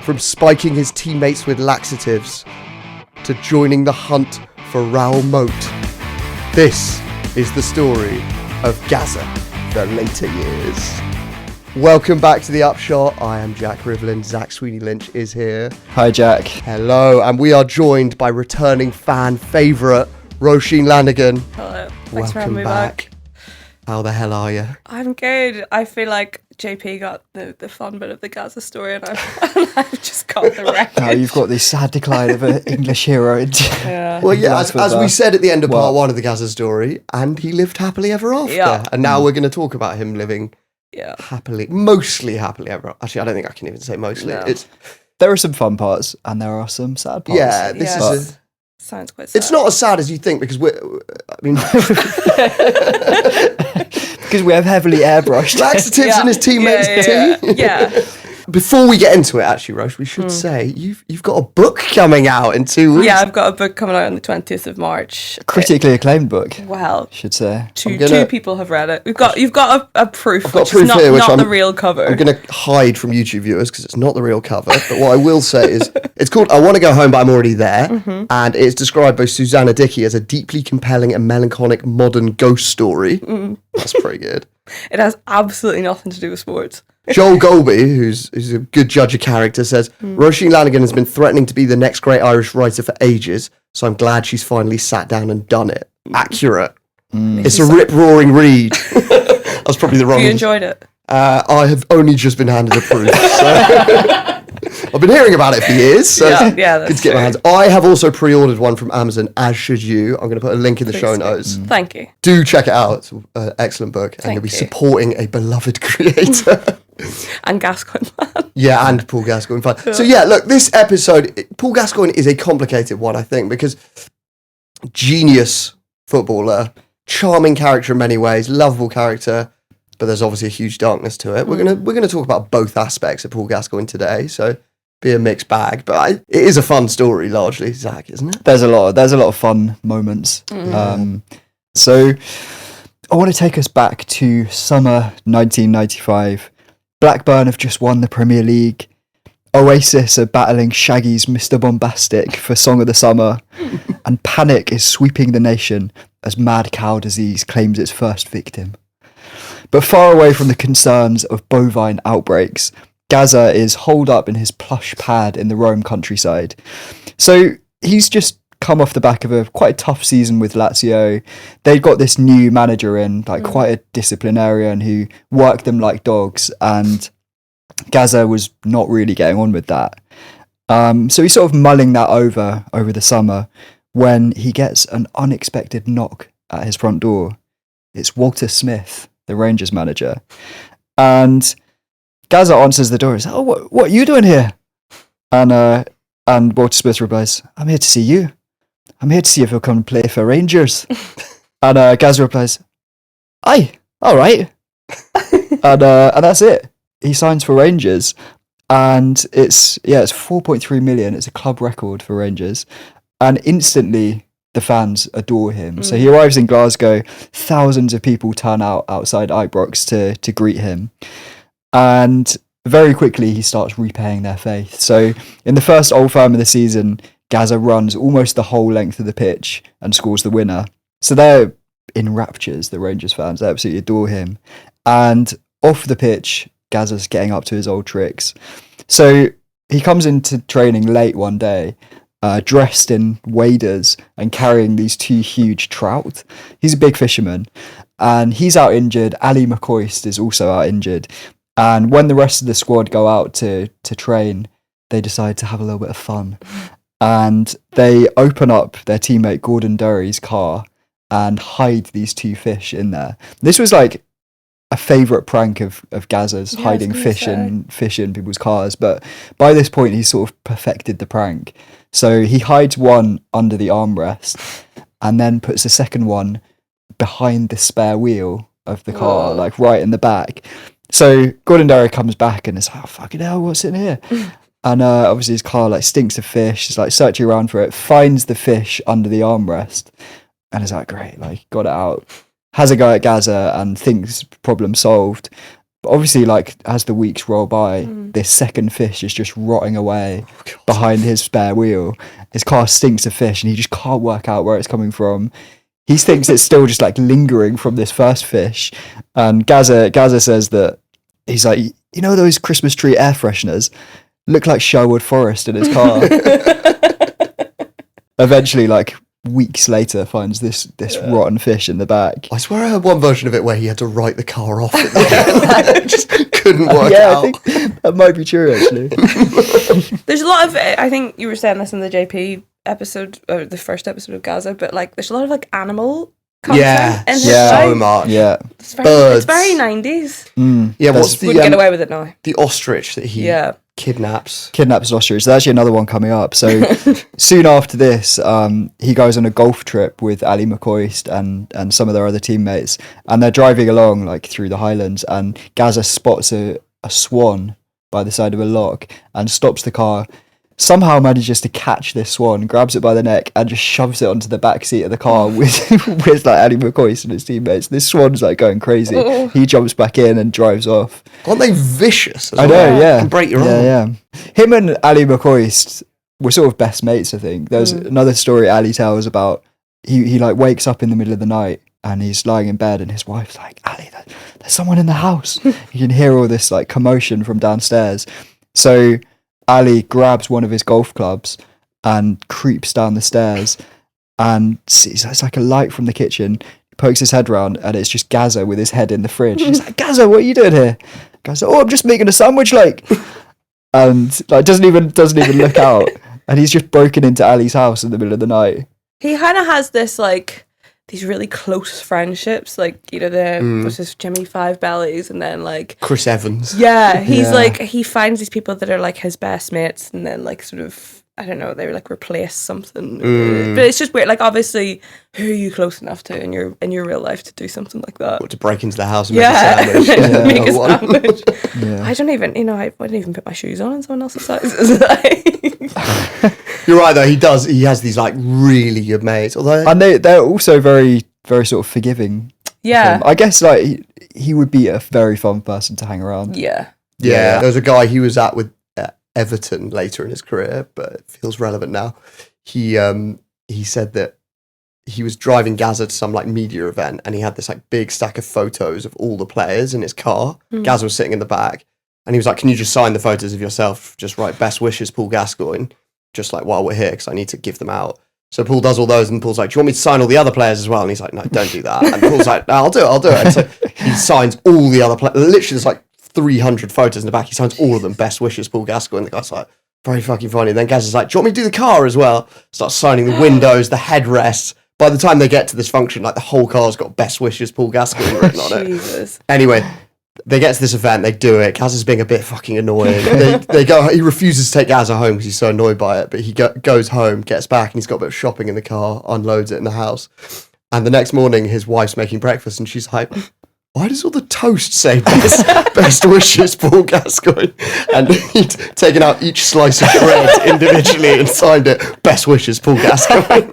From spiking his teammates with laxatives to joining the hunt for Raoul Moat. This is the story of Gazza, the later years. Welcome back to The Upshot. I am Jack Rivlin. Zach Sweeney-Lynch is here. Hi, Jack. Hello, and we are joined by returning fan favourite, Roisin Lanigan. Hello. Thanks for having me back. How the hell are you? I'm good. I feel like JP got the fun bit of the Gazza story and I've just got the wreckage. Now you've got the sad decline of an English hero. Well, yeah, as we said at the end of part one of the Gazza story, and he lived happily ever after. Yeah. And now we're going to talk about him living mostly happily ever after. Actually, I don't think I can even say mostly. No. There are some fun parts and there are some sad parts. Yeah, this is sounds quite sad. It's not as sad as you think because because we have heavily airbrushed laxatives in his teammates' tea. Yeah. Before we get into it, actually, Roche, we should say you've got a book coming out in 2 weeks. Yeah, I've got a book coming out on the 20th of March. Critically acclaimed book. Well, should say. Two people have read it. You've got a proof, I've got which proof is not, here, which not the real cover. I'm going to hide from YouTube viewers because it's not the real cover. But what I will say is it's called I Want to Go Home, But I'm Already There. Mm-hmm. And it's described by Susanna Dickey as a deeply compelling and melancholic modern ghost story. Mm. That's pretty good. It has absolutely nothing to do with sports. Joel Golby, who's a good judge of character, says, Roisin Lanigan has been threatening to be the next great Irish writer for ages, so I'm glad she's finally sat down and done it. Accurate. It's a rip-roaring read. That's probably the wrong... You enjoyed it? I have only just been handed a proof, so... I've been hearing about it for years, so that's good to get my hands. I have also pre-ordered one from Amazon, as should you. I'm going to put a link in the show notes. Thank you. Do check it out. It's an excellent book, and you'll be supporting a beloved creator. And Gascoigne fan. Yeah, and Paul Gascoigne fan. Yeah. So yeah, look, this episode, Paul Gascoigne is a complicated one, I think, because genius footballer, charming character in many ways, lovable character, but there's obviously a huge darkness to it. We're gonna talk about both aspects of Paul Gascoigne today, so be a mixed bag. But it is a fun story, largely, Zach, isn't it? There's a lot of fun moments. So I want to take us back to summer 1995. Blackburn have just won the Premier League. Oasis are battling Shaggy's Mr. Bombastic for Song of the Summer. And panic is sweeping the nation as mad cow disease claims its first victim. But far away from the concerns of bovine outbreaks, Gazza is holed up in his plush pad in the Rome countryside. So he's just come off the back of a quite tough season with Lazio. They'd got this new manager in, quite a disciplinarian who worked them like dogs, and Gazza was not really getting on with that. So he's sort of mulling that over the summer when he gets an unexpected knock at his front door. It's Walter Smith, the Rangers manager. And Gazza answers the door and says, "Oh, what are you doing here?" And Walter Smith replies, "I'm here to see you. I'm here to see if you'll come and play for Rangers." And Gazza replies, "Aye, all right." and that's it. He signs for Rangers, and it's 4.3 million. It's a club record for Rangers, and instantly the fans adore him. So he arrives in Glasgow. Thousands of people turn out outside Ibrox to greet him, and very quickly he starts repaying their faith. So in the first Old Firm of the season, Gazza runs almost the whole length of the pitch and scores the winner. So they're in raptures, the Rangers fans. They absolutely adore him. And off the pitch, Gazza's getting up to his old tricks. So he comes into training late one day, dressed in waders and carrying these two huge trout. He's a big fisherman, and he's out injured. Ali McCoist is also out injured. And when the rest of the squad go out to train, they decide to have a little bit of fun. And they open up their teammate Gordon Durry's car and hide these two fish in there. This was like a favourite prank of Gazza's, hiding fish in people's cars. But by this point, he's sort of perfected the prank. So he hides one under the armrest and then puts the second one behind the spare wheel of the car, like right in the back. So Gordon Durry comes back and is like, "Oh, fucking hell, what's in here?" And obviously his car like stinks of fish. He's like searching around for it, finds the fish under the armrest, and is like, "Great, like got it out." Has a go at Gazza and thinks problem solved. But obviously, like, as the weeks roll by, this second fish is just rotting away behind his spare wheel. His car stinks of fish and he just can't work out where it's coming from. He thinks it's still just like lingering from this first fish. And Gazza says that he's like, you know, those Christmas tree air fresheners look like Sherwood Forest in his car. Eventually, like, weeks later, finds this rotten fish in the back. I swear I heard one version of it where he had to write the car off. It just couldn't work out. I think that might be true, actually. There's a lot of, I think you were saying this in the JP episode, or the first episode of Gazza, but like there's a lot of like animal content in his so life. much. Yeah. It's Birds. very 90s. Yeah, what's Wouldn't get away with it now. the ostrich that he kidnaps? Kidnaps an ostrich. There's actually another one coming up. So soon after this, he goes on a golf trip with Ali McCoist and some of their other teammates, and they're driving along like through the Highlands, and Gazza spots a swan by the side of a lock and stops the car. Somehow manages to catch this swan, grabs it by the neck, and just shoves it onto the back seat of the car with like Ali McCoist and his teammates. This swan's like going crazy. He jumps back in and drives off. Aren't they vicious? I know, yeah. Can break your arm. Yeah. Him and Ali McCoist were sort of best mates, I think. There's another story Ali tells about he like wakes up in the middle of the night and he's lying in bed and his wife's like, Ali, there's someone in the house. You can hear all this like commotion from downstairs. So Ali grabs one of his golf clubs and creeps down the stairs and sees it's like a light from the kitchen. He pokes his head round and it's just Gazza with his head in the fridge. He's like, Gazza, what are you doing here? Gazza, I'm just making a sandwich, like, and like doesn't even look out. And he's just broken into Ali's house in the middle of the night. He kind of has this like these really close friendships, like, you know, what's his Jimmy Five Bellies, and then like Chris Evans. Yeah, he's like, he finds these people that are like his best mates, and then like sort of, I don't know, they like replace something. But it's just weird. Like, obviously, who are you close enough to in your real life to do something like that? What, to break into the house and make a sandwich? Make a sandwich. Yeah. I don't even, I wouldn't even put my shoes on in someone else's size. You're right though. He has these like really good mates. Although, And they're also very, very sort of forgiving. Yeah. I guess like he would be a very fun person to hang around. Yeah. yeah, there was a guy he was at with Everton later in his career, but it feels relevant now. He said that he was driving Gazza to some like media event, and he had this like big stack of photos of all the players in his car. Gazza was sitting in the back, and he was like, "Can you just sign the photos of yourself? Just write best wishes, Paul Gascoigne, just like while we're here, because I need to give them out." So Paul does all those, and Paul's like, "Do you want me to sign all the other players as well?" And he's like, "No, don't do that." And Paul's like, "No, I'll do it. And so he signs all the other players. Literally, there's like 300 photos in the back. He signs all of them. Best wishes, Paul Gascoigne. And the guy's like, very fucking funny. And then Gazza's like, "Do you want me to do the car as well?" Starts signing the windows, the headrests. By the time they get to this function, like the whole car's got best wishes, Paul Gascoigne written on it. Jesus. Anyway, they get to this event, they do it. Gazza's being a bit fucking annoying. They go. He refuses to take Gazza home because he's so annoyed by it. But he goes home, gets back, and he's got a bit of shopping in the car, unloads it in the house. And the next morning, his wife's making breakfast, and she's like, "Why does all the toast say best wishes, Paul Gascoigne?" And he'd taken out each slice of bread individually and signed it, "Best wishes, Paul Gascoigne."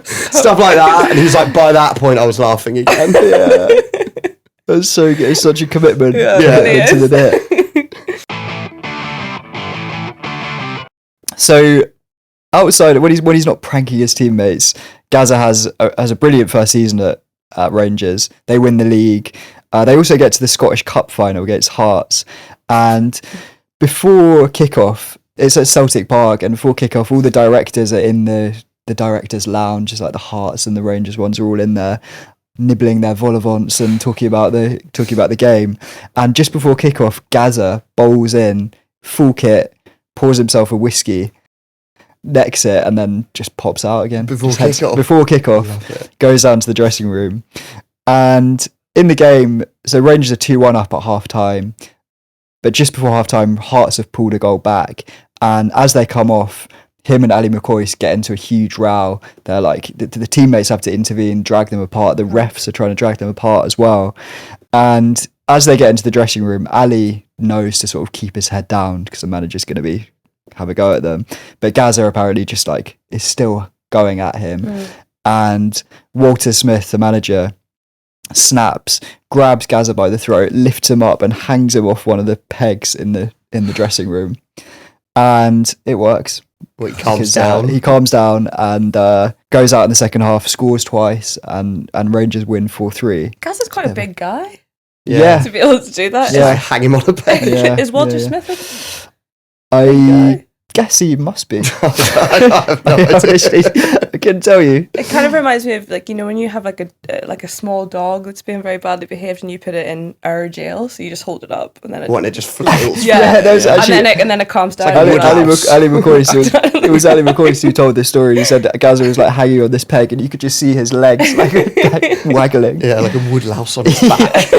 Stuff like that. And he's like, by that point, I was laughing again. Yeah. That's so good. It's such a commitment into the net. So outside, when he's not pranking his teammates, Gazza has a brilliant first season at Rangers. They win the league. They also get to the Scottish Cup final against Hearts. And before kickoff, it's at Celtic Park, and before kickoff, all the directors are in the directors' lounge, just like the Hearts and the Rangers ones are all in there, nibbling their vol au vents and talking about the game. And just before kickoff, Gazza bowls in full kit, pours himself a whiskey, necks it, and then just pops out again Before before kickoff, goes down to the dressing room. And in the game, so Rangers are 2-1 up at half time, but just before half time, Hearts have pulled a goal back, and as they come off, him and Ali McCoist get into a huge row. They're like, the teammates have to intervene, drag them apart. The refs are trying to drag them apart as well. And as they get into the dressing room, Ali knows to sort of keep his head down because the manager's going to have a go at them. But Gazza apparently just like is still going at him. And Walter Smith, the manager, snaps, grabs Gazza by the throat, lifts him up, and hangs him off one of the pegs in the dressing room. And it works. Well, he calms Because, down. he calms down and goes out in the second half, scores twice, and Rangers win 4-3. Gazza's quite a big guy Yeah. to be able to do that. Yeah. Hang him on a peg. Yeah, Is Walter yeah. Smith I guy? guess he must be. I have no idea. I couldn't tell you. It kind of reminds me of, like, you know, when you have like a small dog that's being very badly behaved and you put it in our jail, so you just hold it up and then it When it just flails. yeah, that was actually- and then it calms down. like and a you're wood like, house. Ali McCoy, it was Ali McCoy who told this story. He said that Gazza was like hanging on this peg and you could just see his legs like waggling. Yeah, like a wood louse on his back.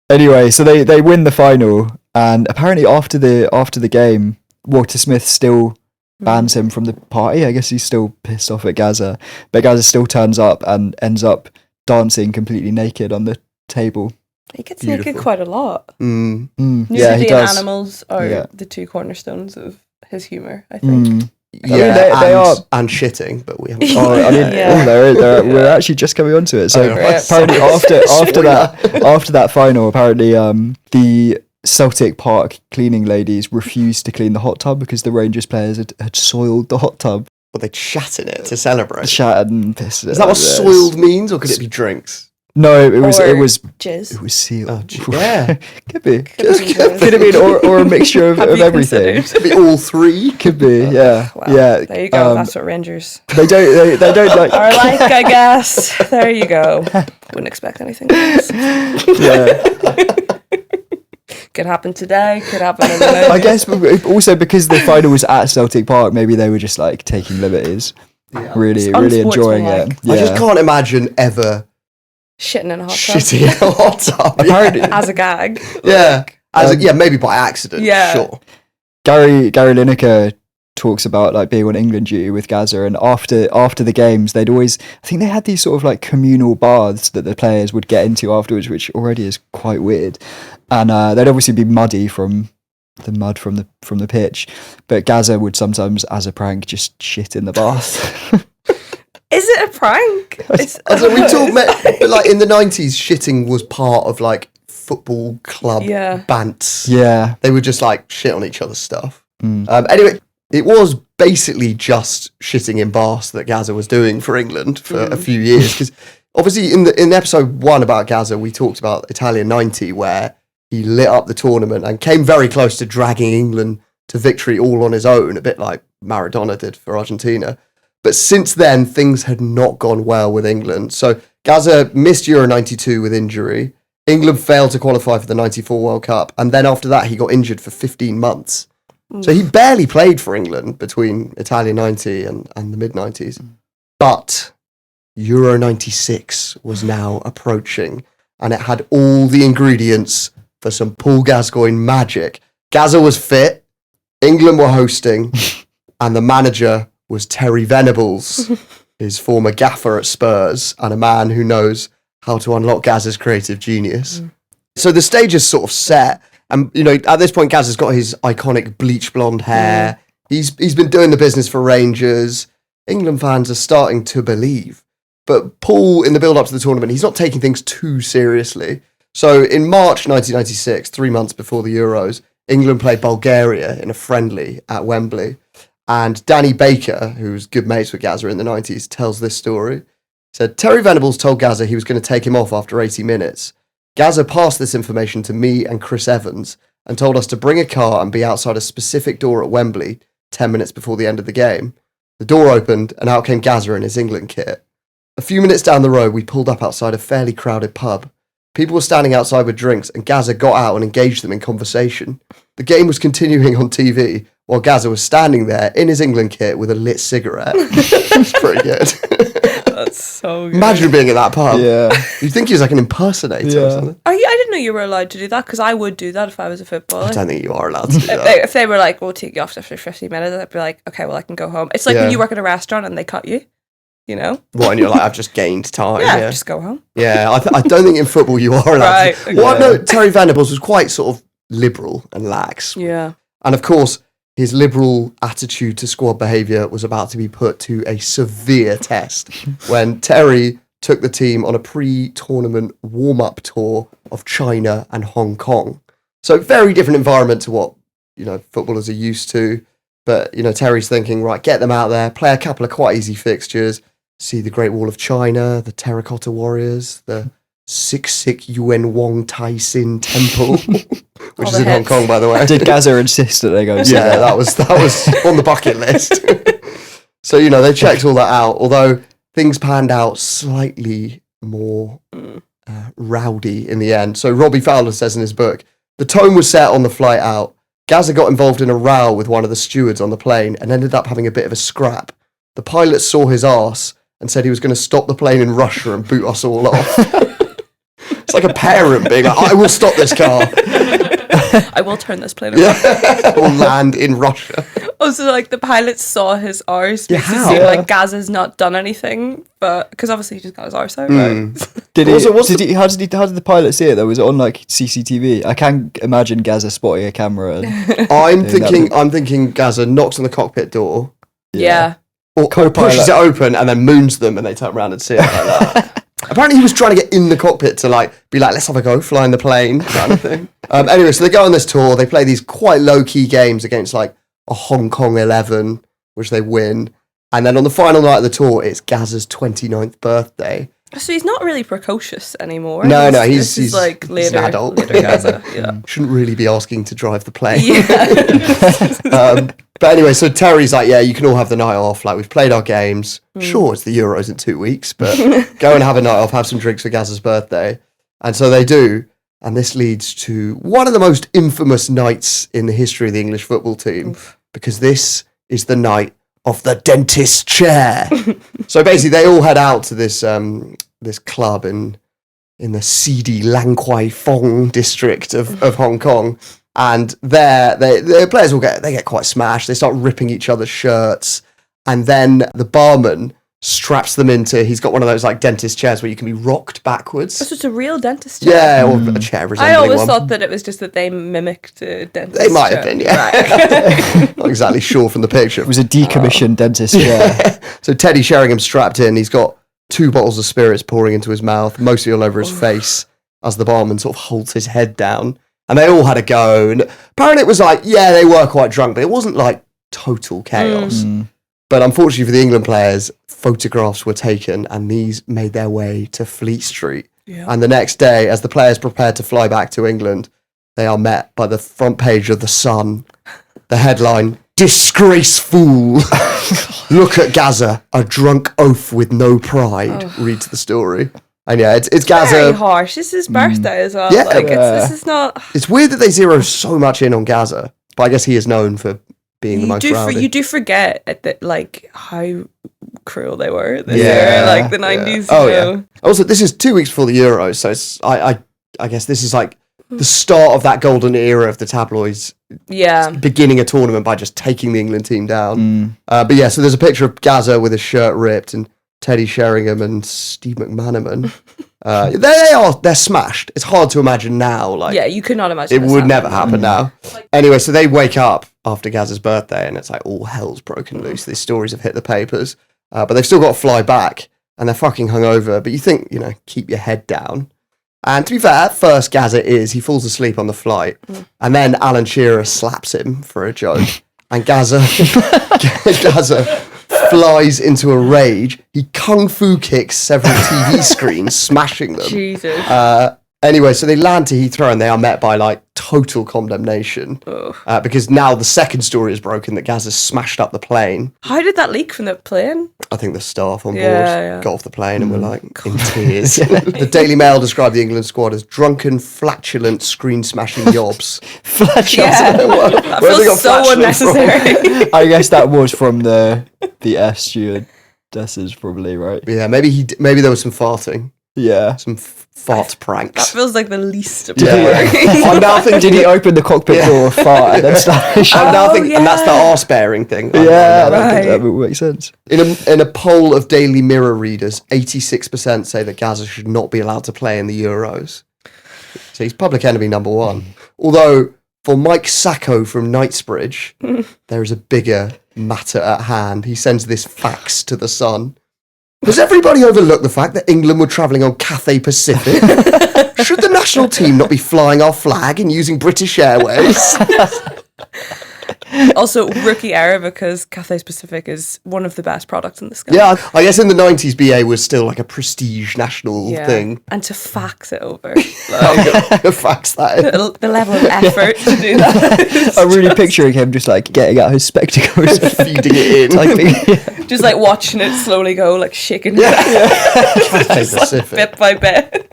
Anyway, so they win the final, and apparently after the game, Walter Smith still bans him from the party. I guess he's still pissed off at Gazza, but Gazza still turns up and ends up dancing completely naked on the table. He gets Beautiful. naked quite a lot. Mm. Yeah, Nudity he and does. animals are Yeah. the two cornerstones of his humour, I think. Mm. Yeah, mean, they are- and shitting, but we haven't. Oh, I mean, Yeah. we're actually just coming onto it. So Oh, right. apparently after that final, apparently the Celtic Park cleaning ladies refused to clean the hot tub because the Rangers players had soiled the hot tub. Well, they chat in it to celebrate. Shattered and pissed. Is that what soiled means, or could it be drinks? No, it was Jizz. sealed. Oh, yeah. Could be. Could be Could have been or a mixture of Have you everything. considered? Could be all three. Could be, yeah, Well, yeah. there you go. That's what Rangers They don't like. are like, I guess. There you go. Wouldn't expect anything else. Yeah. Could happen today. Could happen in the moment. I guess also because the final was at Celtic Park, maybe they were just like taking liberties, really enjoying it. unsportsmanlike. Yeah. I just can't imagine ever Shitting in a hot tub shitting in a hot tub. Apparently, as a gag. Yeah. Yeah, maybe by accident. Yeah. Sure. Gary Lineker talks about like being on England duty with Gazza, and after the games, I think they had these sort of like communal baths that the players would get into afterwards, which already is quite weird, and they'd obviously be muddy from the mud from the pitch, but Gazza would sometimes, as a prank, just shit in the bath. Is it a prank? It's, I don't know, we talk, but like in the 90s, shitting was part of like football club Yeah. bants. Yeah. They would just like shit on each other's stuff. Anyway, it was basically just shitting in baths that Gazza was doing for England for a few years. Because obviously in episode 1 about Gazza, we talked about Italia 90, where he lit up the tournament and came very close to dragging England to victory all on his own, a bit like Maradona did for Argentina. But since then, things had not gone well with England. So Gazza missed Euro 92 with injury. England failed to qualify for the 94 World Cup. And then after that, he got injured for 15 months. So he barely played for England between Italia 90 and the mid-90s. But Euro 96 was now approaching. And it had all the ingredients for some Paul Gascoigne magic. Gazza was fit. England were hosting. And the manager was Terry Venables, his former gaffer at Spurs, and a man who knows how to unlock Gazza's creative genius. So the stage is sort of set, and you know at this point Gazza's got his iconic bleach blonde hair. He's been doing the business for Rangers. England fans are starting to believe, but Paul, in the build up to the tournament, he's not taking things too seriously. So in March 1996, 3 months before the Euros, England played Bulgaria in a friendly at Wembley. And Danny Baker, who's good mates with Gazza in the 90s, tells this story. He said, Terry Venables told Gazza he was going to take him off after 80 minutes. Gazza passed this information to me and Chris Evans and told us to bring a car and be outside a specific door at Wembley 10 minutes before the end of the game. The door opened and out came Gazza in his England kit. A few minutes down the road, we pulled up outside a fairly crowded pub. People were standing outside with drinks and Gazza got out and engaged them in conversation. The game was continuing on TV while Gazza was standing there in his England kit with a lit cigarette. It's pretty good. That's so good. Imagine being at that pub. Yeah. You'd think he was like an impersonator or Yeah. something. I didn't know you were allowed to do that, because I would do that if I was a footballer. I don't think you are allowed to do that. If they were like, we'll take you off after 50 minutes, I'd be like, okay, well, I can go home. It's like Yeah. when you work at a restaurant and they cut you, you know? What, and you're like, I've just gained time. Yeah, Yeah, just go home. I don't think in football you are allowed Right, to. okay. Well, no, Terry Venables was quite sort of liberal and lax. Yeah. And of course, his liberal attitude to squad behaviour was about to be put to a severe test when Terry took the team on a pre-tournament warm-up tour of China and Hong Kong. So very different environment to what, footballers are used to. But, Terry's thinking, right, get them out there, play a couple of quite easy fixtures, see the Great Wall of China, the Terracotta Warriors, the 6 Yuan Wong Tai Sin Temple, which is in Hong Kong, by the way. Did Gazza insist that they go and see Yeah, that? that was on the bucket list. So, they checked all that out, although things panned out slightly more rowdy in the end. So Robbie Fowler says in his book, the tone was set on the flight out. Gazza got involved in a row with one of the stewards on the plane and ended up having a bit of a scrap. The pilot saw his arse and said he was going to stop the plane in Russia and boot us all off. It's like a parent being like, I will stop this car. I will turn this plane around. Yeah. Or land in Russia. Also, like, the pilot saw his arse. Makes it how? seem like Gazza's not done anything, but because obviously he just got his arse out, right? How did the pilot see it though? Was it on like CCTV? I can't imagine Gazza spotting a camera. I'm thinking Gazza knocks on the cockpit door. Yeah. Or pushes it open and then moons them and they turn around and see it like that. Apparently he was trying to get in the cockpit to be like, let's have a go, fly in the plane, kind of thing. Anyway, so they go on this tour. They play these quite low-key games against a Hong Kong 11, which they win. And then on the final night of the tour, it's Gazza's 29th birthday. So he's not really precocious anymore. No, he's like later, an adult. Later Gazza, yeah. Shouldn't really be asking to drive the plane. Yeah. But anyway, so Terry's like, yeah, you can all have the night off. Like, we've played our games. Sure, it's the Euros in 2 weeks, but go and have a night off, have some drinks for Gazza's birthday. And so they do. And this leads to one of the most infamous nights in the history of the English football team, because this is the night of the dentist chair. So basically, they all head out to this this club in the seedy Lang Kwai Fong district of Hong Kong. And there, the players get quite smashed. They start ripping each other's shirts, and then the barman straps them into. He's got one of those dentist chairs where you can be rocked backwards. So it's a real dentist chair. Yeah, or a chair resembling I always one. thought that it was just that they mimicked a dentist. They might have chair. been, yeah. Right. Not exactly sure from the picture. It was a decommissioned dentist chair. So Teddy Sheringham's strapped in. He's got 2 bottles of spirits pouring into his mouth, mostly all over his face, as the barman sort of holds his head down. And they all had a go. And apparently it was they were quite drunk, but it wasn't total chaos. But unfortunately for the England players, photographs were taken and these made their way to Fleet Street. Yeah. And the next day, as the players prepared to fly back to England, they are met by the front page of The Sun. The headline, "Disgrace Fool." Look at Gazza, a drunk oaf with no pride, reads the story. And yeah, it's Gazza. Very harsh. It's his birthday as well. Yeah. This is not... It's weird that they zero so much in on Gazza, but I guess he is known for being the most rowdy. You do forget that, how cruel they were this year, the 90s. Oh, yeah. Also, this is 2 weeks before the Euros, so it's, I guess this is the start of that golden era of the tabloids. Yeah. Beginning a tournament by just taking the England team down. But yeah, so there's a picture of Gazza with his shirt ripped and Teddy Sheringham and Steve McManaman. They're smashed. It's hard to imagine now. Yeah, you could not imagine. It would never happen now. Anyway, so they wake up after Gazza's birthday and it's all hell's broken loose. These stories have hit the papers. But they've still got to fly back and they're fucking hungover. But you think, keep your head down. And to be fair, at first Gazza he falls asleep on the flight. And then Alan Shearer slaps him for a joke. And Gazza flies into a rage. He kung fu kicks several TV screens, smashing them. Jesus. Anyway, so they land to Heathrow and they are met by total condemnation because now the second story is broken that Gazza smashed up the plane. How did that leak from the plane? I think the staff on board got off the plane and were in tears. The Daily Mail described the England squad as drunken, flatulent, screen-smashing yobs. Flatulent. Yeah. That feels so unnecessary. I guess that was from the air stewardesses, probably, right? Yeah, maybe there was some farting. Yeah. Some fart pranks. That feels like the least of Yeah. I'm now thinking, did he open the cockpit door, fart, and then start? I'm now thinking, and that's the arse bearing thing. That would make sense. In a poll of Daily Mirror readers, 86% say that Gazza should not be allowed to play in the Euros. So he's public enemy number one. Although, for Mike Sacco from Knightsbridge, there is a bigger matter at hand. He sends this fax to The Sun. Has everybody overlooked the fact that England were travelling on Cathay Pacific? Should the national team not be flying our flag and using British Airways? Also, rookie error because Cathay Pacific is one of the best products in the sky. Yeah, I guess in the 90s, BA was still like a prestige national thing. And to fax it over. Fax that in. The level of effort to do that. I'm really picturing him just like getting out his spectacles, feeding it in. typing. Just like watching it slowly go, like shaking Cathay Pacific. bit by bit.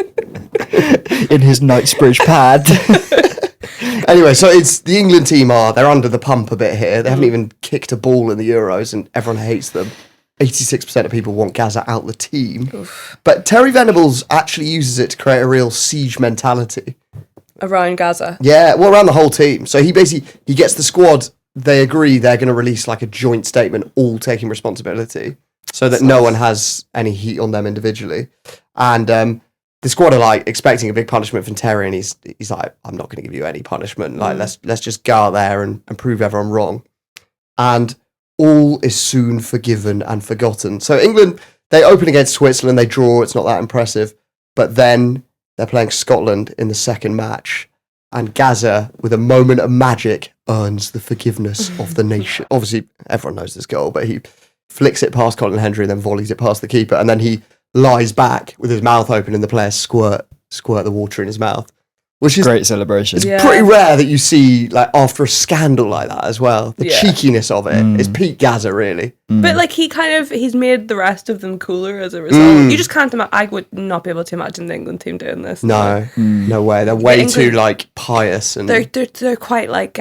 in his Knightsbridge pad. Anyway, so it's the England team they're under the pump a bit here. They haven't even kicked a ball in the Euros and everyone hates them. 86% of people want Gazza out the team. Oof. But Terry Venables actually uses it to create a real siege mentality. Around Gazza. Yeah, well, around the whole team. So he gets the squad, they agree they're going to release like a joint statement, all taking responsibility, so that no one has any heat on them individually. And the squad are like expecting a big punishment from Terry, and he's like, I'm not going to give you any punishment. Like, let's just go out there and prove everyone wrong. And all is soon forgiven and forgotten. So England, they open against Switzerland, they draw, it's not that impressive. But then they're playing Scotland in the second match, and Gazza, with a moment of magic, earns the forgiveness of the nation. Obviously, everyone knows this goal, but he flicks it past Colin Hendry and then volleys it past the keeper, and then he lies back with his mouth open and the players squirt the water in his mouth, which is great celebration. It's pretty rare that you see like after a scandal like that as well. The cheekiness of it is peak Gazza, really. But like he's made the rest of them cooler as a result. You just can't imagine. I would not be able to imagine the England team doing this. No way. They're way too like pious, and they're quite like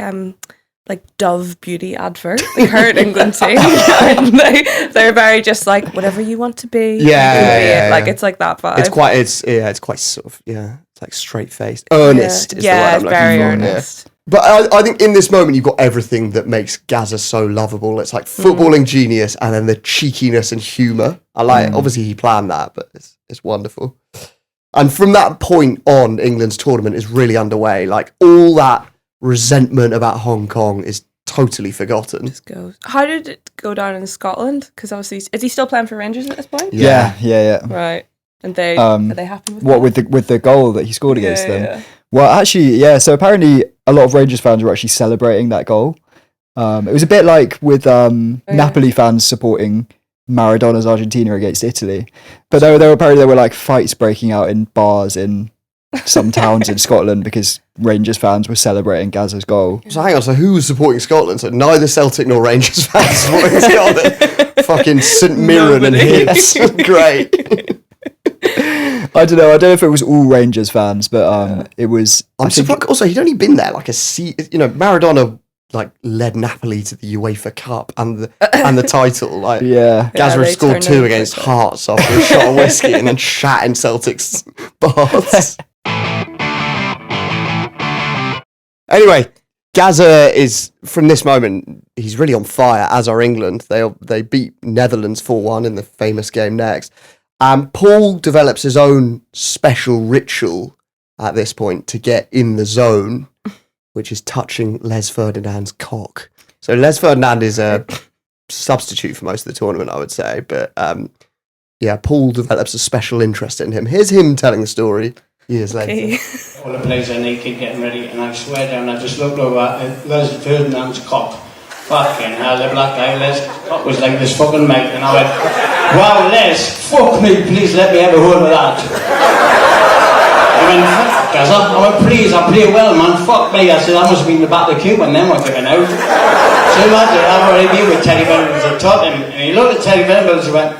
Dove beauty advert. Like her England team. they're very just like whatever you want to be. Yeah. Like it's like that vibe. It's quite sort of it's like straight faced, earnest. Is the word I'm looking very for. earnest. Yeah. But I think in this moment you've got everything that makes Gazza so lovable. It's like footballing genius, and then the cheekiness and humour. I like. Obviously he planned that, but it's wonderful. And from that point on, England's tournament is really underway. Like all that resentment about Hong Kong is totally forgotten. Just goes. How did it go down in Scotland? Because obviously, is he still playing for Rangers at this point? Yeah. Right. And they are they happy with what that? with the goal that he scored against them? Yeah. Well, actually, so apparently a lot of Rangers fans were actually celebrating that goal. It was a bit like with Napoli fans supporting Maradona's Argentina against Italy, but there were like fights breaking out in bars in some towns in Scotland because Rangers fans were celebrating Gazza's goal. So hang on, so who was supporting Scotland? So neither Celtic nor Rangers fans supporting Scotland. Fucking St Mirren and hits. Great. I don't know if it was all Rangers fans, but it was. I'm surprised. Also, he'd only been there like Maradona like led Napoli to the UEFA Cup and the title. Like, Gazza had scored 2 against Hearts after a shot of whiskey and then shat in Celtic's baths. Anyway, Gazza is, from this moment, he's really on fire, as are England. They beat Netherlands 4-1 in the famous game next. Paul develops his own special ritual at this point to get in the zone, which is touching Les Ferdinand's cock. So Les Ferdinand is a substitute for most of the tournament, I would say. But Paul develops a special interest in him. Here's him telling the story years later. All the players are naked getting ready, and I swear down, I just looked over at Les Ferdinand's cock. Fucking hell, the black guy, Les' cock was like this fucking mate, and I went, wow, Les, fuck me, please let me have a hold of that. I went, fuck, Gazza. I went, please, I play well, man, fuck me. I said, I must have been in the back of the queue when them were giving out. So imagine, I've already been with Teddy Venables at Tottenham, and he looked at Teddy Venables and went,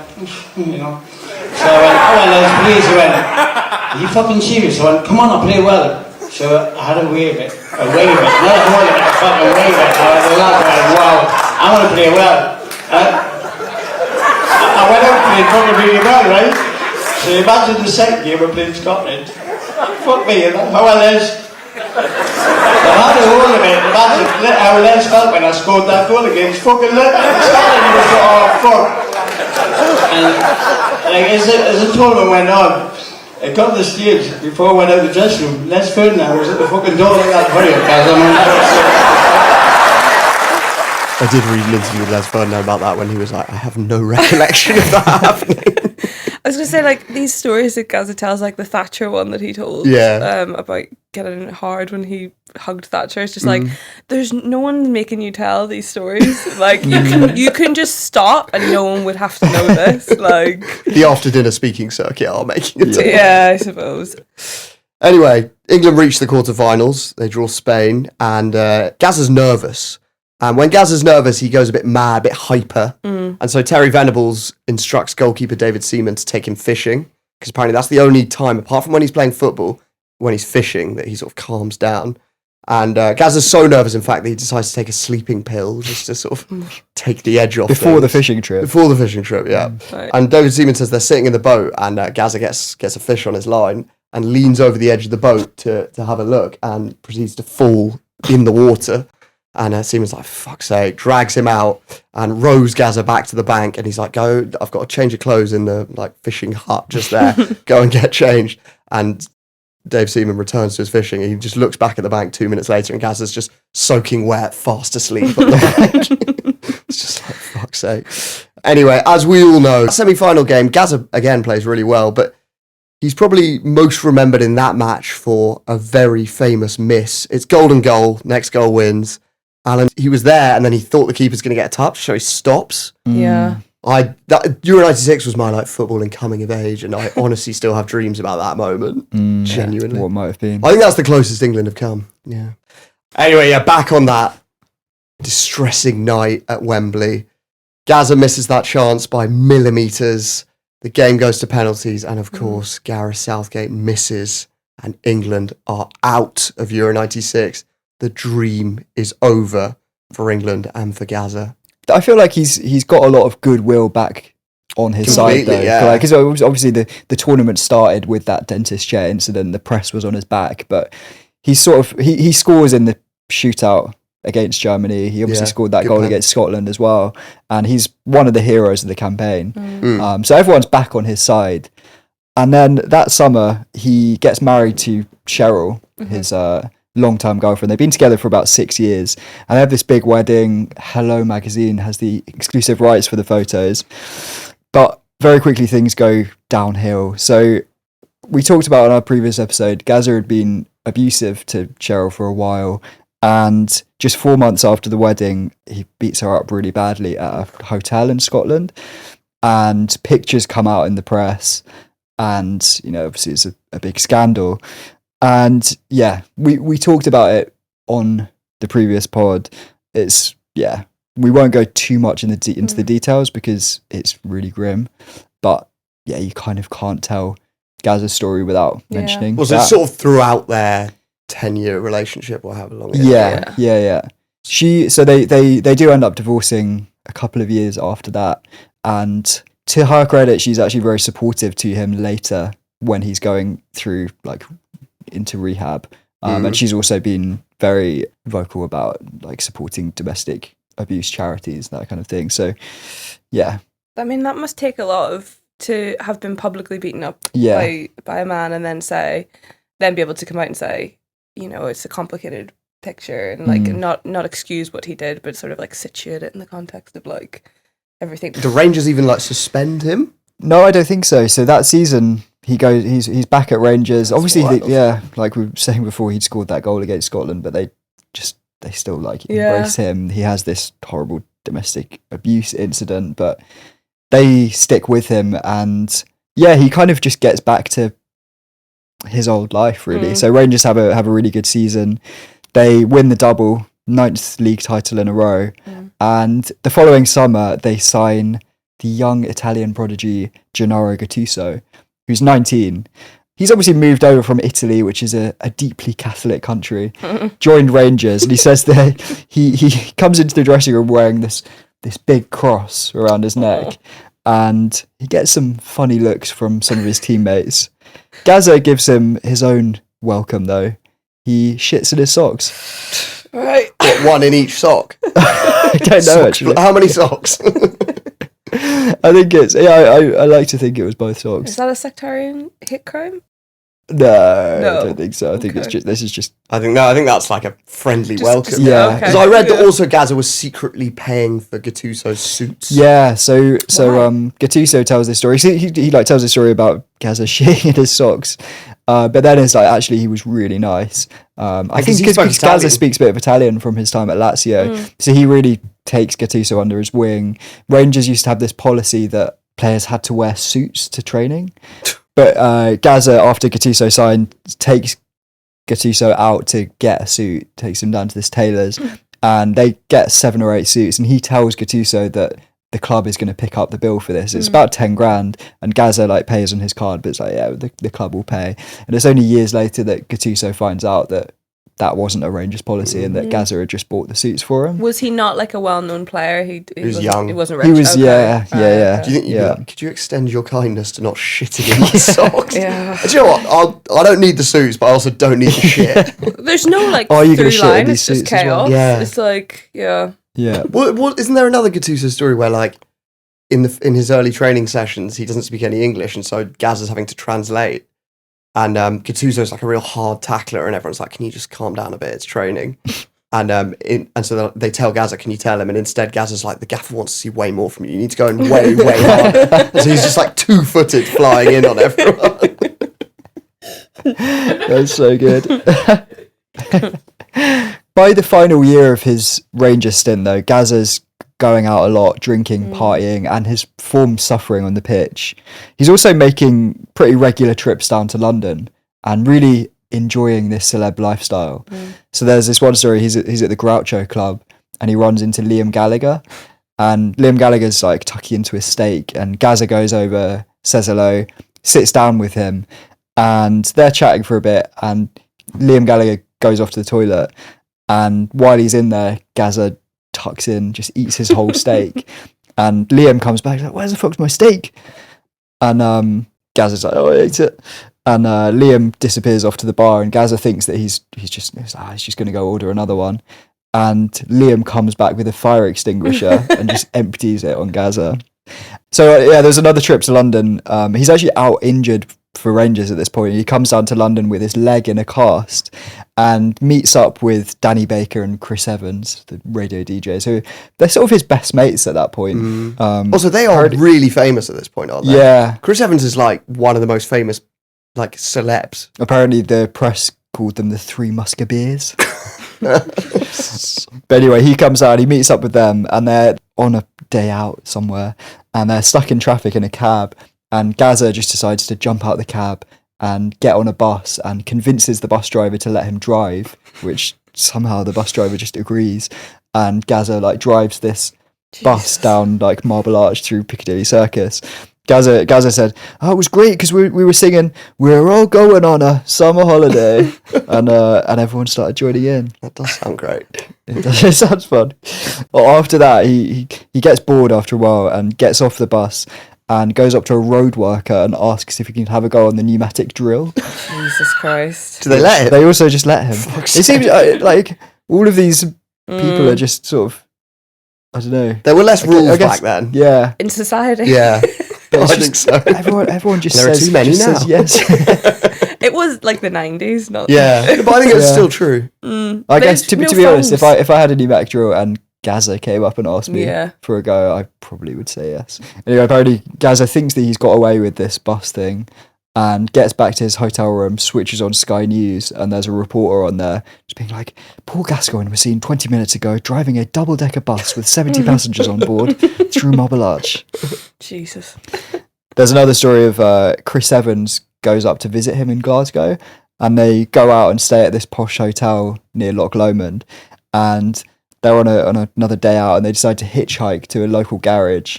So I went, oh, Les, please, he went, are you fucking serious? I went, come on, I play well. So I had to wave it, not a hold it, I fucking wave it. I went, wow, I want to play well. I went out and played fucking really well, right? So imagine the second game we played Scotland. Fuck me, how well Les. I had to hold of it, imagine how Les felt when I scored that goal against fucking Scotland. He was like, oh fuck. And like, as the tournament went on, I got to the stage before I went out of the dressing room. Les Ferdinand was at the fucking door like that. Hurry up, guys, I'm on that. I did read an interview with Les Ferdinand about that when he was like, I have no recollection of that happening. I was going to say, like, these stories that Gazza tells, like the Thatcher one that he told about getting hard when he hugged Thatcher. It's just like, there's no one making you tell these stories. Like, you can just stop and no one would have to know this. Like, the after dinner speaking circuit are making it. Yeah, I suppose. Anyway, England reach the quarterfinals. They draw Spain, and Gazza's nervous. And when Gazza's nervous, he goes a bit mad, a bit hyper. And so Terry Venables instructs goalkeeper David Seaman to take him fishing, because apparently that's the only time, apart from when he's playing football, when he's fishing, that he sort of calms down. And Gazza's so nervous, in fact, that he decides to take a sleeping pill just to sort of take the edge off. Before the fishing trip. Before the fishing trip, yeah. Right. And David Seaman says they're sitting in the boat, and Gazza gets a fish on his line and leans over the edge of the boat to have a look and proceeds to fall in the water. And Seaman's like, fuck's sake, drags him out and rows Gazza back to the bank. And he's like, go, I've got a change of clothes in the like fishing hut just there. Go and get changed. And Dave Seaman returns to his fishing. He just looks back at the bank 2 minutes later and Gazza's just soaking wet, fast asleep on the bank. It's just like, fuck's sake. Anyway, as we all know, semi-final game, Gazza again plays really well, but he's probably most remembered in that match for a very famous miss. It's golden goal, next goal wins. Alan, he was there and then he thought the keeper's going to get a touch, so he stops. Yeah. Euro 96 was my like footballing coming of age, and I honestly still have dreams about that moment. Genuinely. What might have been. I think that's the closest England have come. Yeah. Anyway, yeah, back on that distressing night at Wembley. Gazza misses that chance by millimetres. The game goes to penalties, and of course, Gareth Southgate misses, and England are out of Euro 96. The dream is over for England and for Gazza. I feel like he's got a lot of goodwill back on his side, though. Yeah. Because obviously the tournament started with that dentist chair incident. The press was on his back, but he scores in the shootout against Germany. He obviously scored that goal against Scotland as well, and he's one of the heroes of the campaign. So everyone's back on his side. And then that summer, he gets married to Cheryl, his long-term girlfriend. They've been together for about 6 years, and they have this big wedding. Hello magazine has the exclusive rights for the photos, but very quickly things go downhill. So we talked about in our previous episode, Gazza had been abusive to Cheryl for a while, and just 4 months after the wedding, he beats her up really badly at a hotel in Scotland, and pictures come out in the press, and obviously it's a big scandal. And yeah, we talked about it on the previous pod. We won't go too much into the details because it's really grim. But yeah, you kind of can't tell Gazza's story without mentioning. Was it sort of throughout their 10-year relationship or however long it is? Yeah. They do end up divorcing a couple of years after that. And to her credit, she's actually very supportive to him later when he's going through into rehab, and she's also been very vocal about supporting domestic abuse charities, that kind of thing. So yeah, I mean, that must take a lot to have been publicly beaten up by a man, and then be able to come out and say, it's a complicated picture, and not excuse what he did, but sort of situate it in the context of everything. Do Rangers even suspend him? No, I don't think so. So that season, he's back at Rangers. That's obviously, like we were saying before, he'd scored that goal against Scotland, but they still embrace him. He has this horrible domestic abuse incident, but they stick with him, and he kind of just gets back to his old life, really. So Rangers have a really good season. They win the double, 9th league title in a row, and the following summer they sign the young Italian prodigy Gennaro Gattuso, who's 19. He's obviously moved over from Italy, which is a deeply Catholic country, joined Rangers, and he says that he comes into the dressing room wearing this big cross around his neck, and he gets some funny looks from some of his teammates. Gazza gives him his own welcome, though. He shits in his socks. Right. What, one in each sock? I don't know, actually. How many socks? I think I like to think it was both socks. Is that a sectarian hate crime? No, No. I don't think so. I think Okay. this is just I think that's like a friendly welcome. yeah. Okay. Because I read that also Gazza was secretly paying for Gattuso's suits. yeah. So Why? Gattuso tells this story. See, he like tells a story about Gazza shitting in his socks, but then it's like actually he was really nice. I Because think he spoke because Italian. Gazza speaks a bit of Italian from his time at Lazio, so he really takes Gattuso under his wing. Rangers used to have this policy that players had to wear suits to training. But Gazza, after Gattuso signed, takes Gattuso out to get a suit, takes him down to this tailor's, and they get 7 or 8 suits, and he tells Gattuso that the club is going to pick up the bill for this. It's about 10 grand, and Gazza like pays on his card, but it's like, yeah, the club will pay. And it's only years later that Gattuso finds out that wasn't a Rangers policy and that Gazza had just bought the suits for him. Was he not like a well-known player? He was young. He wasn't He rich. was, Okay. yeah. Do you think Yeah. could you extend your kindness to not shitting in my socks? Yeah. Do you know what? I don't need the suits, but I also don't need the shit. There's no like Oh, you're gonna through shit in line. these It's just suits as well? chaos. Yeah. It's like yeah. Yeah. Well, isn't there another Gattuso story where like in his early training sessions he doesn't speak any English, and so Gazza's having to translate, and Gattuso's like a real hard tackler, and everyone's like, "Can you just calm down a bit? It's training." And so they tell Gazza, "Can you tell him?" And instead Gazza's like, "The gaffer wants to see way more from you. You need to go in way hard." So he's just like 2-footed flying in on everyone. That's so good. By the final year of his Rangers stint, though, Gazza's going out a lot, drinking, partying, and his form's suffering on the pitch. He's also making pretty regular trips down to London and really enjoying this celeb lifestyle. So there's this one story, he's at the Groucho Club and he runs into Liam Gallagher, and Liam Gallagher's like tucking into his steak, and Gazza goes over, says hello, sits down with him, and they're chatting for a bit, and Liam Gallagher goes off to the toilet, and while he's in there, Gazza tucks in, just eats his whole steak, and Liam comes back, he's like, "Where's the fuck's my steak?" And Gazza's like, "Oh, I ate it." And Liam disappears off to the bar, and Gazza thinks that he's just going to go order another one. And Liam comes back with a fire extinguisher and just empties it on Gazza. So yeah, there's another trip to London. He's actually out injured for Rangers at this point. He comes down to London with his leg in a cast and meets up with Danny Baker and Chris Evans, the radio DJs, who they're sort of his best mates at that point. Also, they are really famous at this point, aren't they? Yeah. Chris Evans is like one of the most famous like celebs. Apparently the press called them the Three Musketeers. But anyway, he comes out, he meets up with them, and they're on a day out somewhere, and they're stuck in traffic in a cab, and Gazza just decides to jump out the cab and get on a bus and convinces the bus driver to let him drive, which somehow the bus driver just agrees, and Gazza like drives this bus down like Marble Arch through Piccadilly Circus. Gazza said, "Oh, it was great because we were singing 'We're all going on a summer holiday,' and everyone started joining in." That does sound great. It sounds fun. Well, after that, he gets bored after a while and gets off the bus and goes up to a road worker and asks if he can have a go on the pneumatic drill. Jesus Christ. Do they let him? They also just let him. It seems like all of these people are just sort of, I don't know. There were less rules I guess- back then. Yeah. In society. Yeah. But I it's think just- so. Everyone just There are says, too many just now. says yes. It was like the 90s, not Yeah. But I think it's Yeah. still true. I guess to There's be no honest, phones. if I had a pneumatic drill and Gazza came up and asked me Yeah. for a go, I probably would say yes. Anyway, apparently Gazza thinks that he's got away with this bus thing and gets back to his hotel room, switches on Sky News, and there's a reporter on there just being like, "Paul Gascoigne was seen 20 minutes ago driving a double-decker bus with 70 passengers on board through Marble Arch." Jesus. There's another story of Chris Evans goes up to visit him in Glasgow, and they go out and stay at this posh hotel near Loch Lomond, and they're on another day out, and they decide to hitchhike to a local garage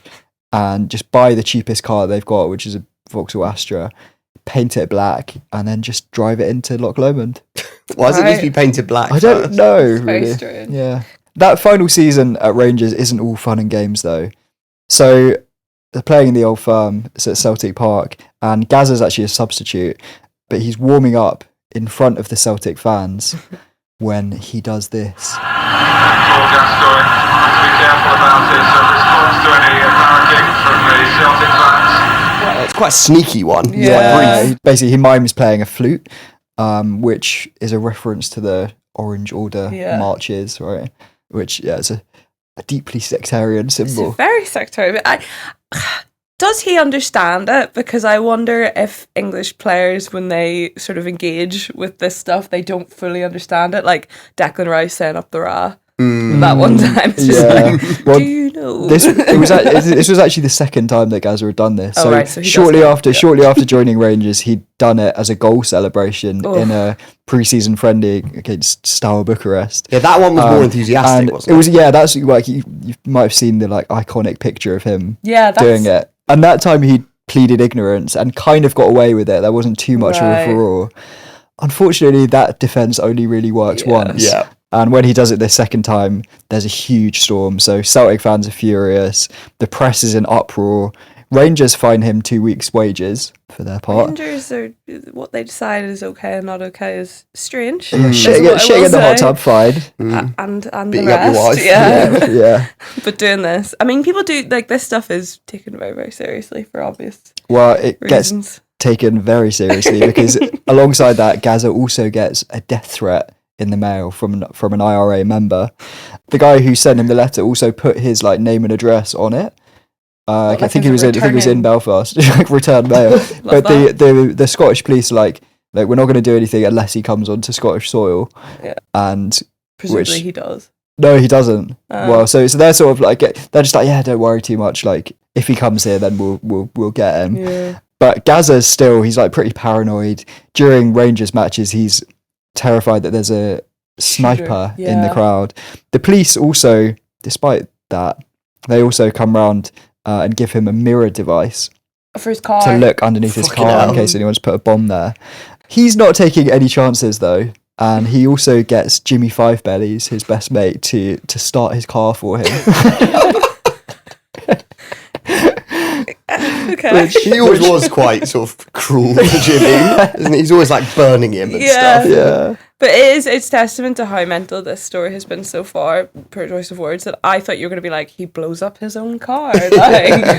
and just buy the cheapest car they've got, which is a Vauxhall Astra, paint it black, and then just drive it into Loch Lomond. Why does it need to be painted black? I don't first? know, very really. strange. Yeah. That final season at Rangers isn't all fun and games, though. So they're playing in the Old Firm, it's at Celtic Park, and Gazza's actually a substitute, but he's warming up in front of the Celtic fans when he does this. Paul Gascoigne, be careful about his response to any barracking from the Celtic fans. quite a sneaky one. Yeah. Basically, he mimes playing a flute, which is a reference to the Orange Order marches, right? Which, it's a deeply sectarian symbol. It's very sectarian. Does he understand it? Because I wonder if English players, when they sort of engage with this stuff, they don't fully understand it. Like Declan Rice saying up the Ra. That one time, it's just like, Well, do you know? This was actually the second time that Gazza had done this. Oh, So, right, so he shortly does know, after joining Rangers, he'd done it as a goal celebration in a pre-season friendly against Steaua Bucharest. Yeah, that one was more enthusiastic, And wasn't it? it was that's like you might have seen the like iconic picture of him that's, doing it. And that time he pleaded ignorance and kind of got away with it. There wasn't too much of a furore. Unfortunately, that defence only really works once. Yeah. And when he does it this second time, there's a huge storm. So Celtic fans are furious. The press is in uproar. Rangers fine him 2 weeks' wages for their part. Rangers are what they decide is okay and not okay is strange. Yeah, shitting in the hot tub, fine. And the Beating up your rest, wife. Yeah. But doing this, I mean, people do like this stuff is taken very, very seriously for obvious Well, it reasons. gets taken very seriously because alongside that, Gazza also gets a death threat in the mail from an IRA member. The guy who sent him the letter also put his like name and address on it. I think he was in Belfast, like return mail. But the Scottish police are like we're not going to do anything unless he comes onto Scottish soil. Yeah. And Presumably he does. No, he doesn't. Well, so they're sort of like they're just like, yeah, don't worry too much. Like if he comes here, then we'll get him. Yeah. But Gazza's he's like pretty paranoid. During Rangers matches, he's terrified that there's a sniper in the crowd. The police also, despite that, they also come round and give him a mirror device for his car to look underneath his car in case anyone's put a bomb there. He's not taking any chances though, and he also gets Jimmy Fivebellies, his best mate, to start his car for him. Okay. He always was quite sort of cruel to Jimmy, isn't he? He's always like burning him and stuff. Yeah. But it's testament to how mental this story has been so far, per choice of words, that I thought you were going to be like, he blows up his own car. Like,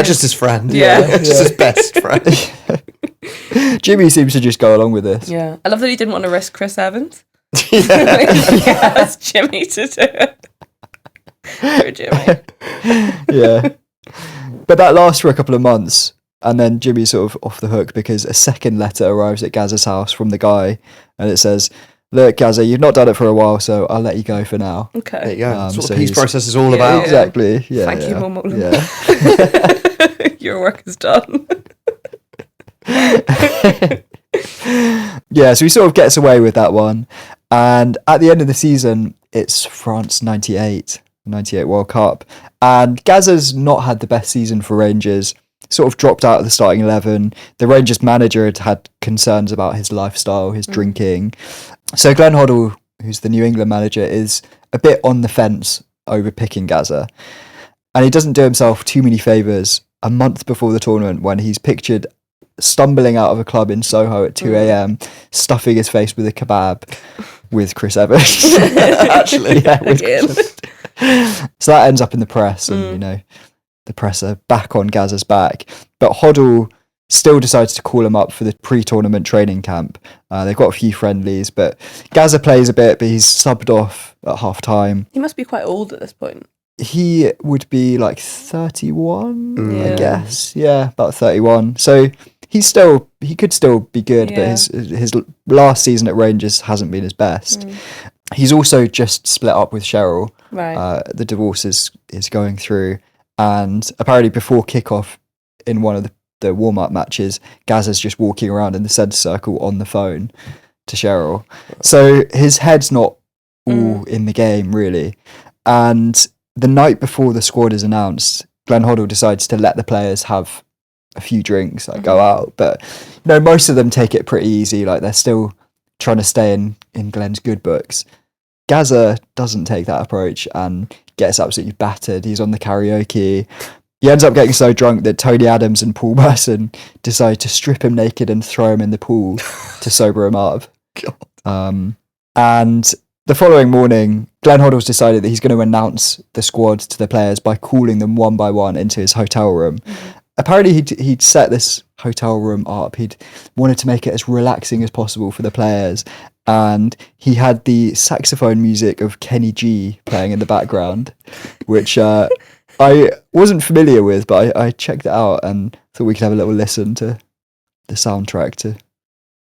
Just his friend. Yeah. Just his best friend. Jimmy seems to just go along with this. Yeah. I love that he didn't want to risk Chris Evans. Yeah. That's Jimmy to do it. Poor Jimmy. Yeah. But that lasts for a couple of months, and then Jimmy's sort of off the hook because a second letter arrives at Gazza's house from the guy, and it says, "Look, Gazza, you've not done it for a while, so I'll let you go for now." Okay. There you go. That's what so the peace process is all about. Exactly. Yeah. Thank you, Momo. Yeah. Your work is done. Yeah, so he sort of gets away with that one. And at the end of the season, it's France 98 World Cup. And Gazza's not had the best season for Rangers, sort of dropped out of the starting 11. The Rangers manager had concerns about his lifestyle, his drinking. So Glenn Hoddle, who's the New England manager, is a bit on the fence over picking Gazza. And he doesn't do himself too many favours a month before the tournament when he's pictured stumbling out of a club in Soho at 2 a.m, stuffing his face with a kebab with Chris Evans. Actually, yeah, with Again. So that ends up in the press, and the press are back on Gazza's back. But Hoddle still decides to call him up for the pre-tournament training camp. They've got a few friendlies, but Gazza plays a bit, but he's subbed off at half time. He must be quite old at this point. He would be like 31, Yeah. I guess. Yeah, about 31. So he could still be good, but his last season at Rangers hasn't been his best. He's also just split up with Cheryl. Right. The divorce is going through, and apparently before kickoff in one of the warm-up matches, Gazza's just walking around in the centre circle on the phone to Cheryl. So his head's not all in the game, really. And the night before the squad is announced, Glenn Hoddle decides to let the players have a few drinks, like go out. But most of them take it pretty easy. Like they're still trying to stay in Glenn's good books. Gazza doesn't take that approach and gets absolutely battered. He's on the karaoke. He ends up getting so drunk that Tony Adams and Paul Merson decide to strip him naked and throw him in the pool to sober him up. And the following morning, Glenn Hoddle's decided that he's going to announce the squad to the players by calling them one by one into his hotel room. apparently he'd set this hotel room up. He'd wanted to make it as relaxing as possible for the players, and he had the saxophone music of Kenny G playing in the background, which I wasn't familiar with, but I checked it out and thought we could have a little listen to the soundtrack to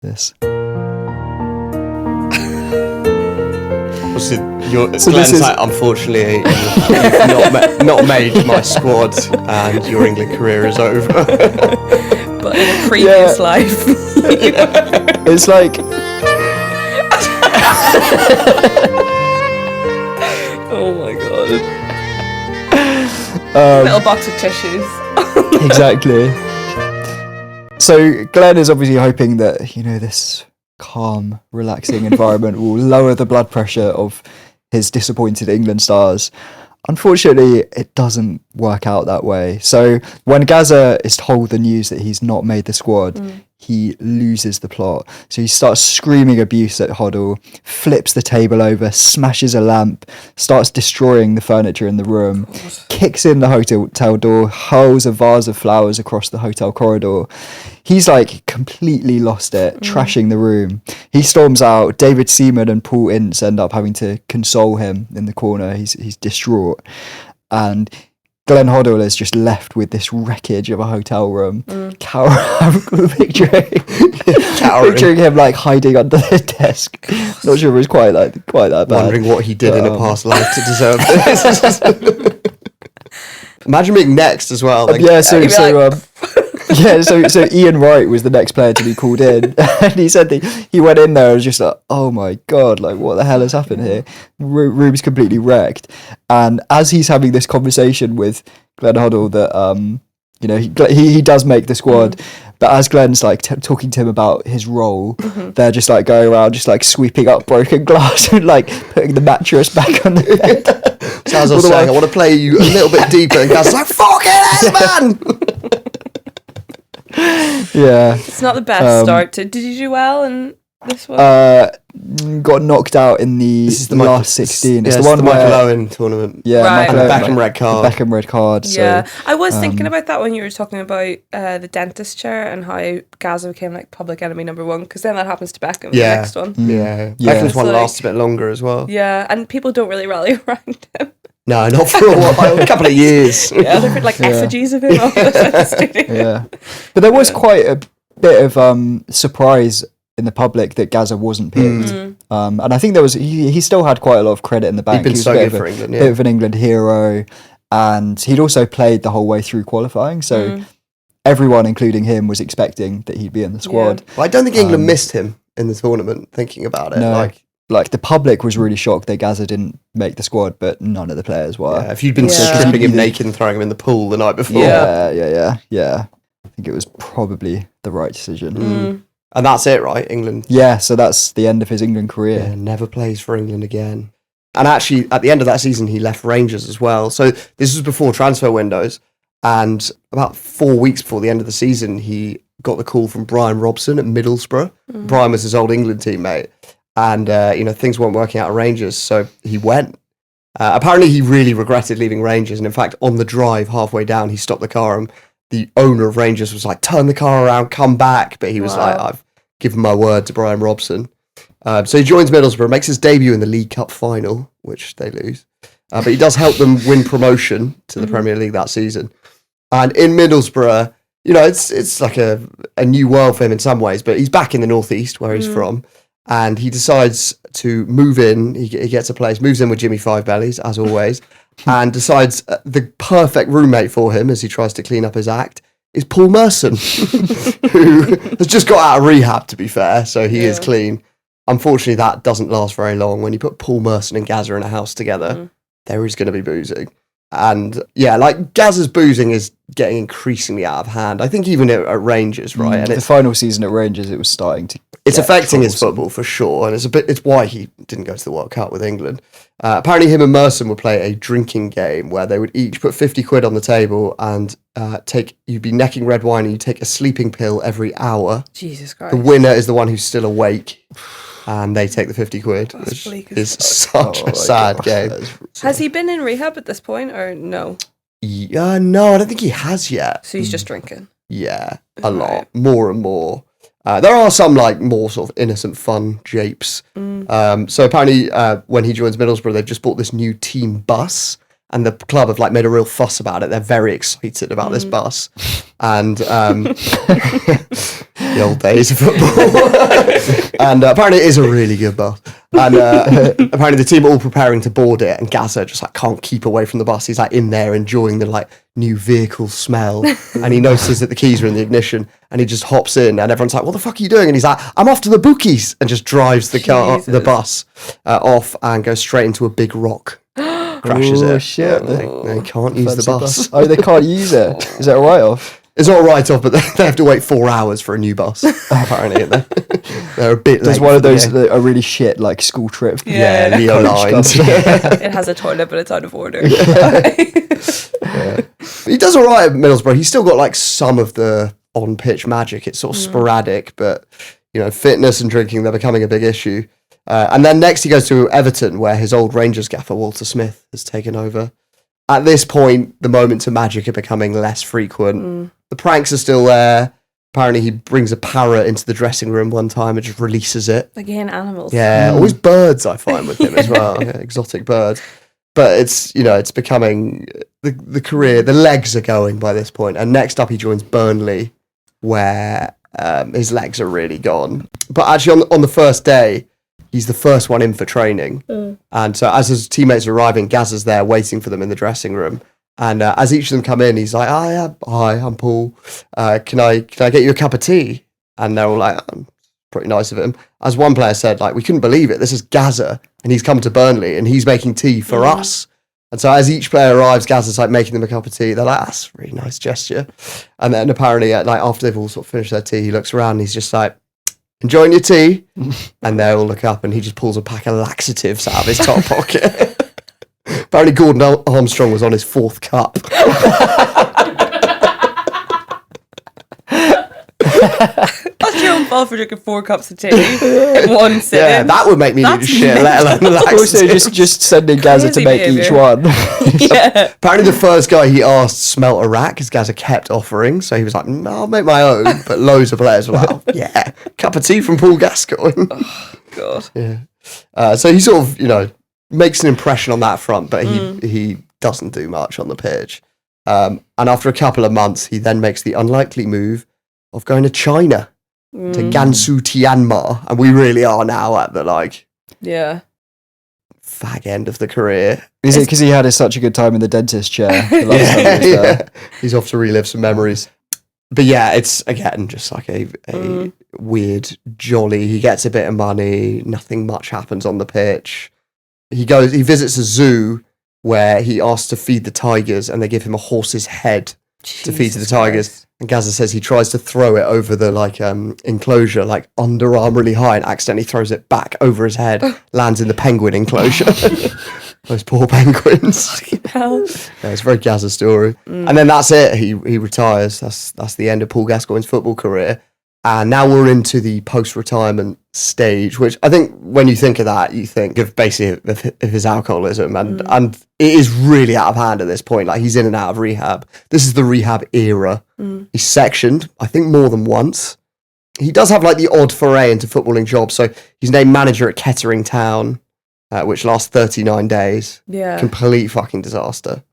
this. Glenn's like, unfortunately, you've not made my squad, and your England career is over. But in a previous life, it's like, oh my god, little box of tissues. Exactly. So Glenn is obviously hoping that, this calm, relaxing environment will lower the blood pressure of his disappointed England stars. Unfortunately, it doesn't work out that way. So when Gazza is told the news that he's not made the squad, he loses the plot. So he starts screaming abuse at Hoddle, flips the table over, smashes a lamp, starts destroying the furniture in the room, kicks in the hotel door, hurls a vase of flowers across the hotel corridor. He's like completely lost it, trashing the room. He storms out. David Seaman and Paul Ince end up having to console him in the corner. He's distraught. And Glenn Hoddle is just left with this wreckage of a hotel room. Picturing him like hiding under the desk. Not sure it was quite that bad. Wondering what he did in a past life to deserve this. Imagine being next as well. So Ian Wright was the next player to be called in, and he said that he went in there and was just like, oh my god, like what the hell has happened here? Room's completely wrecked. And as he's having this conversation with Glenn Hoddle that he does make the squad, but as Glenn's like talking to him about his role, they're just like going around just like sweeping up broken glass and like putting the mattress back on the bed. So as I was saying, I want to play you a little bit deeper, and Gaz's like, fucking hell, man! Yeah, it's not the best start to. Did you do well in this one? Got knocked out in the last 16. It's the one the Michael Owen tournament. Yeah, right. Michael Owen, Beckham red card. Beckham red card. Yeah, So, I was thinking about that when you were talking about the dentist chair and how Gazza became like public enemy number one, because then that happens to Beckham in the next one. Yeah, Yeah. Beckham's one It's lasts a bit longer as well. Yeah, and people don't really rally around him. No, not for a while, a couple of years. Yeah, they've put like effigies of him all over the studio. Yeah, but there was quite a bit of surprise in the public that Gazza wasn't picked, and I think there was he still had quite a lot of credit in the bank. He'd been He was so a good bit for of England, bit of an England hero, and he'd also played the whole way through qualifying, so everyone, including him, was expecting that he'd be in the squad. Yeah. Well, I don't think England missed him in the tournament, thinking about it. No. Like the public was really shocked that Gazza didn't make the squad, but none of the players were. Yeah, if you'd been Yeah. stripping him naked and throwing him in the pool the night before. Yeah. I think it was probably the right decision. And that's it, right? England. Yeah, so that's the end of his England career. Yeah, never plays for England again. And actually, at the end of that season, he left Rangers as well. So this was before transfer windows. And about 4 weeks before the end of the season, he got the call from Brian Robson at Middlesbrough. Brian was his old England teammate. And, things weren't working out at Rangers, so he went. Apparently, he really regretted leaving Rangers. And in fact, on the drive halfway down, he stopped the car and the owner of Rangers was like, turn the car around, come back. But he was like, I've given my word to Brian Robson. So he joins Middlesbrough, makes his debut in the League Cup final, which they lose. But he does help them win promotion to the Premier League that season. And in Middlesbrough, it's like a new world for him in some ways, but he's back in the northeast where he's from. And he decides to move in. He gets a place, moves in with Jimmy Five Bellies, as always, and decides the perfect roommate for him as he tries to clean up his act is Paul Merson, who has just got out of rehab, to be fair, so he is clean. Unfortunately, that doesn't last very long. When you put Paul Merson and Gazza in a house together, there is going to be boozing. And yeah, like Gazza's boozing is getting increasingly out of hand. I think even at Rangers, right? And the final season at Rangers, it was starting to. It's affecting his football for sure, and it's why he didn't go to the World Cup with England. Apparently, him and Merson would play a drinking game where they would each put 50 quid on the table and you'd be necking red wine and you take a sleeping pill every hour. Jesus Christ. The winner is the one who's still awake, and they take the 50 quid, which is such a sad game. Has he been in rehab at this point or no? No, I don't think he has yet. So he's just drinking. Yeah, a lot, more and more. There are some like more sort of innocent fun japes. So apparently when he joins Middlesbrough, they've just bought this new team bus, and the club have like made a real fuss about it. They're very excited about this bus, and the old days of football. And apparently it is a really good bus. And apparently the team are all preparing to board it, and Gazza just like can't keep away from the bus. He's like in there enjoying the like new vehicle smell, and he notices that the keys are in the ignition, and he just hops in, and everyone's like, "What the fuck are you doing?" And he's like, "I'm off to the bookies," and just drives the bus off and goes straight into a big rock. Crashes it. Shit. They can't use the bus. Oh, they can't use it. Is that a write-off? It's not a write-off, but they have to wait 4 hours for a new bus. Apparently, they're a bit late. There's one of those that are really shit, like school trip. Yeah, Leo lines. It has a toilet, but it's out of order. He does all right at Middlesbrough. He's still got like some of the on-pitch magic. It's sort of sporadic, but you know, fitness and drinking, they're becoming a big issue. And then next he goes to Everton, where his old Rangers gaffer, Walter Smith, has taken over. At this point, the moments of magic are becoming less frequent. The pranks are still there. Apparently, he brings a parrot into the dressing room one time and just releases it. Again, animals. Yeah, always birds I find with him as well. Yeah, exotic birds. But it's, you know, it's becoming the career, the legs are going by this point. And next up, he joins Burnley, where his legs are really gone. But actually, on the first day, he's the first one in for training. And so as his teammates are arriving, Gazza's there waiting for them in the dressing room. And as each of them come in, he's like, "Hi, I'm Paul. Can I get you a cup of tea?" And they're all like, pretty nice of him. As one player said, like, "We couldn't believe it. This is Gazza, and he's come to Burnley, and he's making tea for us." And so as each player arrives, Gazza's like making them a cup of tea. They're like, "That's a really nice gesture." And then apparently, like after they've all sort of finished their tea, he looks around and he's just like, "Enjoying your tea?" And they all look up and he just pulls a pack of laxatives out of his top pocket. Apparently Gordon Armstrong was on his 4th cup. That's your own fault for drinking 4 cups of tea in one sitting. Yeah, that would make me need a shit, let alone the laxatives. Also, just sending Gazza to Crazy make behaviour. each one. Yeah. Apparently the first guy he asked smelt a rat because Gazza kept offering, so he was like, "I'll make my own." But loads of players were like, "Oh, yeah, cup of tea from Paul Gascoigne." God. Yeah. So he sort of, you know, makes an impression on that front, but he doesn't do much on the pitch. And after a couple of months, he then makes the unlikely move of going to China, to Gansu, Tianma, and we really are now at the like fag end of the career. Is it because he had such a good time in the dentist chair the last time he was there? Yeah. He's off to relive some memories. But yeah, it's again just like a weird jolly. He gets a bit of money, nothing much happens on the pitch. He visits a zoo where he asks to feed the tigers, and they give him a horse's head to feed to the tigers. Christ. And Gazza says he tries to throw it over the like enclosure, like underarm really high, and accidentally throws it back over his head, lands in the penguin enclosure. Those poor penguins. Hell. Yeah, it's a very Gazza story. And then that's it. He retires. That's the end of Paul Gascoigne's football career. And now we're into the post-retirement stage, which I think when you think of that, you think of basically of his alcoholism. And it is really out of hand at this point. Like, he's in and out of rehab. This is the rehab era. He's sectioned, I think, more than once. He does have like the odd foray into footballing jobs. So he's named manager at Kettering Town, which lasts 39 days. Yeah. Complete fucking disaster.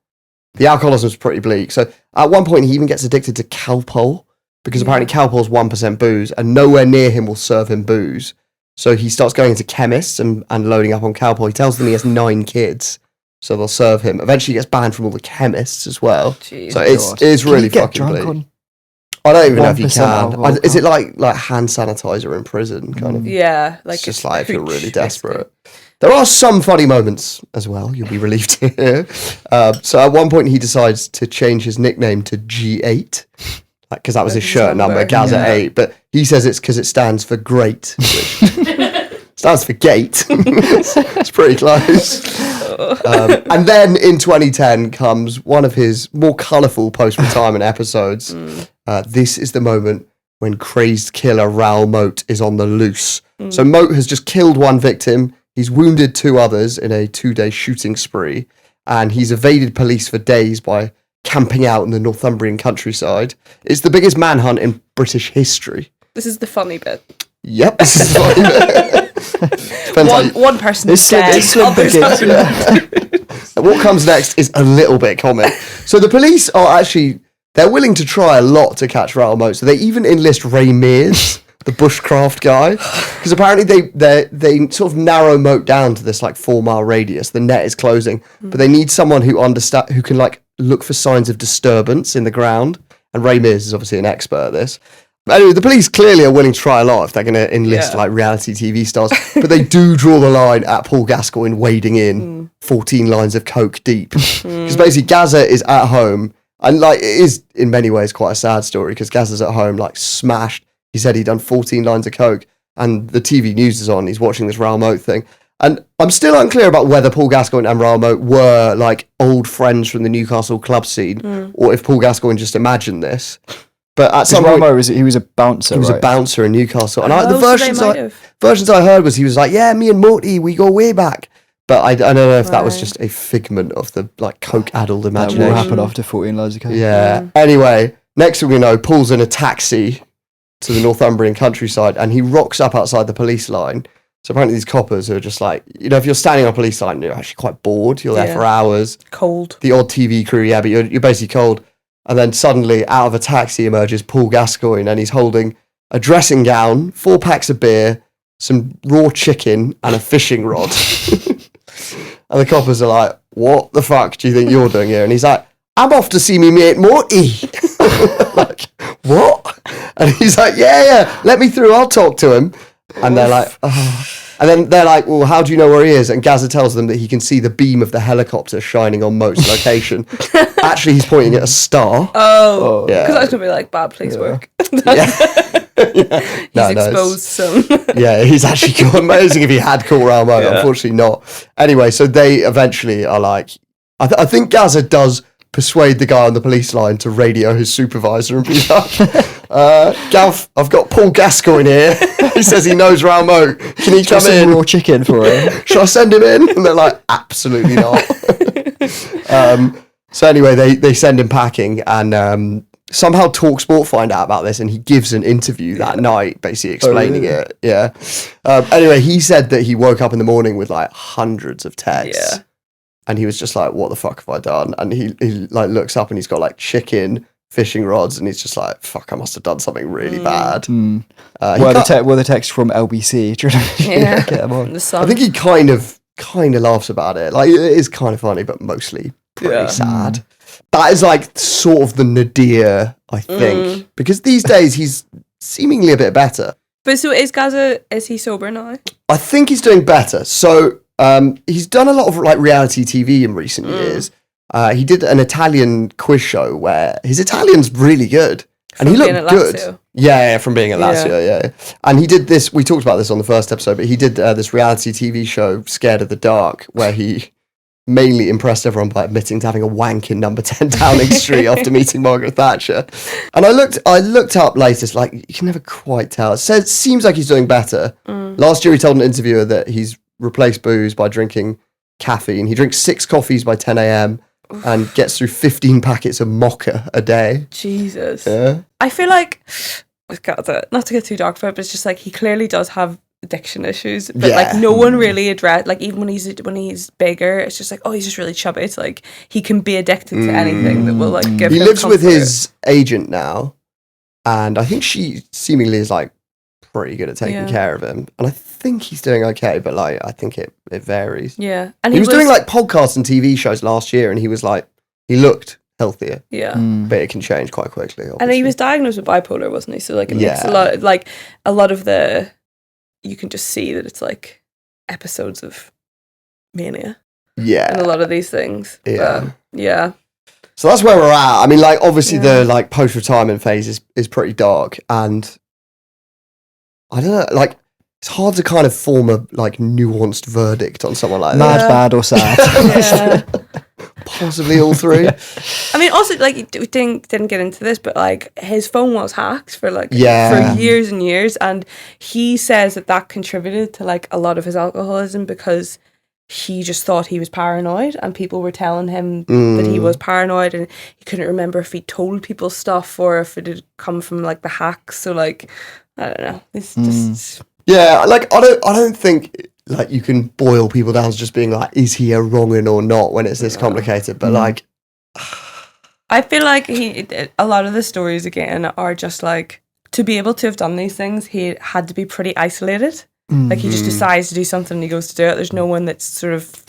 The alcoholism's pretty bleak. So at one point, he even gets addicted to Calpol, because apparently Calpol's 1% booze, and nowhere near him will serve him booze. So he starts going into chemists and loading up on Calpol. He tells them he has 9 kids, so they'll serve him. Eventually he gets banned from all the chemists as well. Jeez. So it's Can really you get fucking drunk bleak. on I don't even know if you 1% can. alcohol? Is it like hand sanitizer in prison, kind of? Yeah. Like It's just like if you're really hooch, desperate. There are some funny moments as well, you'll be relieved to hear. So at one point he decides to change his nickname to G8, because that was his shirt number, Gazza 8, but he says it's because it stands for great, which stands for gate. It's pretty close. And then in 2010 comes one of his more colourful post-retirement episodes. This is the moment when crazed killer Raoul Moat is on the loose. So Moat has just killed one victim, he's wounded 2 others in a 2-day shooting spree, and he's evaded police for days by camping out in the Northumbrian countryside. It's the biggest manhunt in British history. This is the funny bit. Yep, this is fine. One person is Slim dead. Pickens, yeah. What comes next is a little bit comic. So the police are actually, they're willing to try a lot to catch Raoul Moat. So they even enlist Ray Mears, the bushcraft guy, because apparently they sort of narrow Moat down to this like 4-mile radius. The net is closing, but they need someone who can like look for signs of disturbance in the ground. And Ray Mears is obviously an expert at this. Anyway, the police clearly are willing to try a lot if they're going to enlist like reality TV stars, but they do draw the line at Paul Gascoigne wading in 14 lines of coke deep. Because basically Gazza is at home, and like it is in many ways quite a sad story because Gazza's at home like smashed. He said he'd done 14 lines of coke, and the TV news is on. He's watching this Raoul Moat thing, and I'm still unclear about whether Paul Gascoigne and Raoul Moat were like old friends from the Newcastle club scene, or if Paul Gascoigne just imagined this. But at some point, he was a bouncer. He was a bouncer in Newcastle, and the so versions I heard was he was like, "Yeah, me and Morty, we go way back." But I don't know if that was just a figment of the like coke-addled That imagination. will happen after 14 loads of coke. Yeah. Anyway, next thing we know, Paul's in a taxi to the Northumbrian countryside, and he rocks up outside the police line. So apparently these coppers are just like, you know, if you're standing on a police line, you're actually quite bored. You're there for hours. Cold. The odd TV crew, yeah, but you're basically cold. And then suddenly, out of a taxi emerges Paul Gascoigne, and he's holding a dressing gown, 4 packs of beer, some raw chicken, and a fishing rod. And the coppers are like, "What the fuck do you think you're doing here?" And he's like, "I'm off to see me mate Morty." Like, what? And he's like, yeah, let me through, I'll talk to him. And they're like, oh. And then they're like, well, how do you know where he is? And Gazza tells them that he can see the beam of the helicopter shining on Moat's location. Actually, he's pointing at a star. Oh, yeah. Because I was going to be like, bad police work. He's exposed some. Yeah, he's actually cool. Amazing if he had caught Raoul Moat. Unfortunately not. Anyway, so they eventually are like, I think Gazza does persuade the guy on the police line to radio his supervisor and be like, Gav, I've got Paul Gascoigne here. He says he knows Raoul Moat. Can he come in? Raw chicken for him. Should I send him in? And they're like, absolutely not. So anyway, they send him packing, and somehow TalkSport find out about this, and he gives an interview that night, basically explaining it. Yeah. Anyway, he said that he woke up in the morning with like hundreds of texts. Yeah. And he was just like, what the fuck have I done? And he like looks up and he's got like chicken, fishing rods, and he's just like, fuck, I must have done something really bad. Were the texts from LBC? Do you know? Yeah. Get them on. The sun. I think he kind of laughs about it. Like, it is kind of funny, but mostly pretty sad. That is like sort of the nadir, I think. Because these days he's seemingly a bit better. But so is Gazza, is he sober now? I think he's doing better. So he's done a lot of like reality TV in recent years. He did an Italian quiz show where his Italian's really good. And he looked good. Lazio. Yeah, from being at Lazio, yeah. And he did this, we talked about this on the first episode, but he did this reality TV show, Scared of the Dark, where he mainly impressed everyone by admitting to having a wank in number 10 Downing Street after meeting Margaret Thatcher. And I looked up latest, like, you can never quite tell. It seems like he's doing better. Last year he told an interviewer that he's replaced booze by drinking caffeine. He drinks 6 coffees by 10 a.m. and gets through 15 packets of mocha a day. Jesus. Yeah. I feel like, with Gazza, not to get too dark for it, but it's just like he clearly does have addiction issues, but like no one really address, like even when he's bigger, it's just like, oh, he's just really chubby. It's like he can be addicted to anything that will like give him He lives with comfort. his agent now, and I think she seemingly is like pretty good at taking care of him, and I think he's doing okay, but like I think it varies. Yeah. And he was doing like podcasts and TV shows last year, and he was like, he looked healthier. Yeah. But it can change quite quickly, obviously. And he was diagnosed with bipolar, wasn't he? So like it makes a lot of the, you can just see that it's like episodes of mania. Yeah. And a lot of these things. Yeah. But, yeah. So that's where we're at. I mean, like, obviously the like post-retirement phase is pretty dark, and I don't know, like, it's hard to kind of form a like nuanced verdict on someone like Mad, that. bad, or sad. Yeah. Possibly all three. I mean, also, like, we didn't get into this, but like his phone was hacked for like Yeah. for years and years, and he says that contributed to like a lot of his alcoholism because he just thought he was paranoid, and people were telling him that he was paranoid, and he couldn't remember if he told people stuff or if it had come from like the hacks. So like, I don't know. It's just Yeah, like I don't think like you can boil people down to just being like, is he a wrong-un or not when it's this complicated? But like, I feel like a lot of the stories again are just like, to be able to have done these things, he had to be pretty isolated. Like he just decides to do something and he goes to do it. There's no one that's sort of...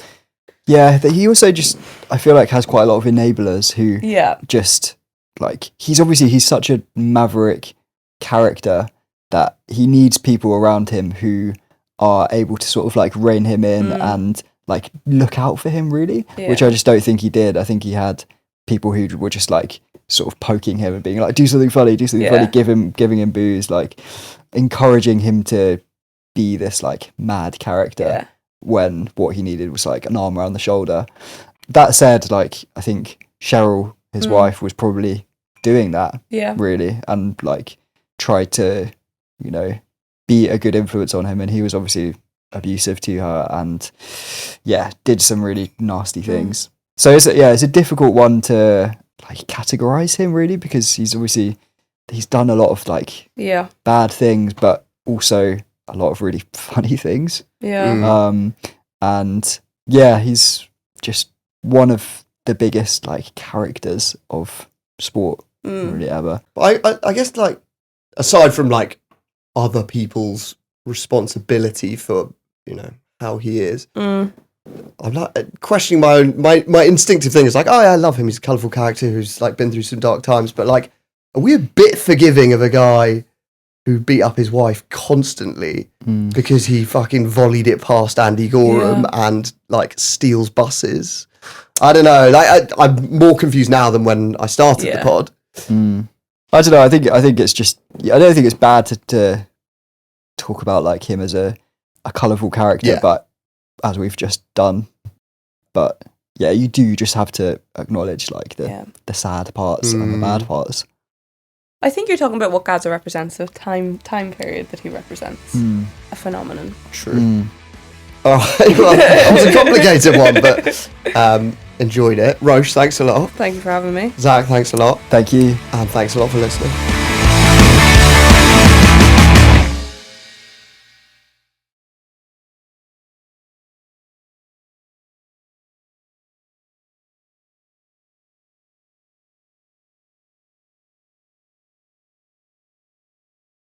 Yeah, that he also just, I feel like, has quite a lot of enablers who just, like, he's such a maverick character that he needs people around him who are able to sort of like rein him in and like look out for him, really, which I just don't think he did. I think he had people who were just like sort of poking him and being like, do something funny, giving him booze, like encouraging him to be this like mad character when what he needed was like an arm around the shoulder. That said, like I think Cheryl, his wife, was probably doing that really, and like tried to, you know, be a good influence on him, and he was obviously abusive to her and did some really nasty things. So it's a difficult one to like categorize him, really, because he's done a lot of like bad things, but also a lot of really funny things. And he's just one of the biggest like characters of sport really ever. I guess like aside from like other people's responsibility for, you know, how he is, I'm not questioning my own my instinctive thing is like, oh yeah, I love him, he's a colourful character who's like been through some dark times, but like, are we a bit forgiving of a guy who beat up his wife constantly because he fucking volleyed it past Andy Gorham and like steals buses? I don't know. Like I'm more confused now than when I started the pod. I don't know. I think it's just. I don't think it's bad to talk about like him as a colourful character, but as we've just done. But yeah, you do just have to acknowledge like the sad parts and the bad parts. I think you're talking about what Gazza represents, the time period that he represents. A phenomenon. True. All right, well, that was a complicated one, but enjoyed it. Roche, thanks a lot. Thank you for having me. Zach, thanks a lot. Thank you. And thanks a lot for listening.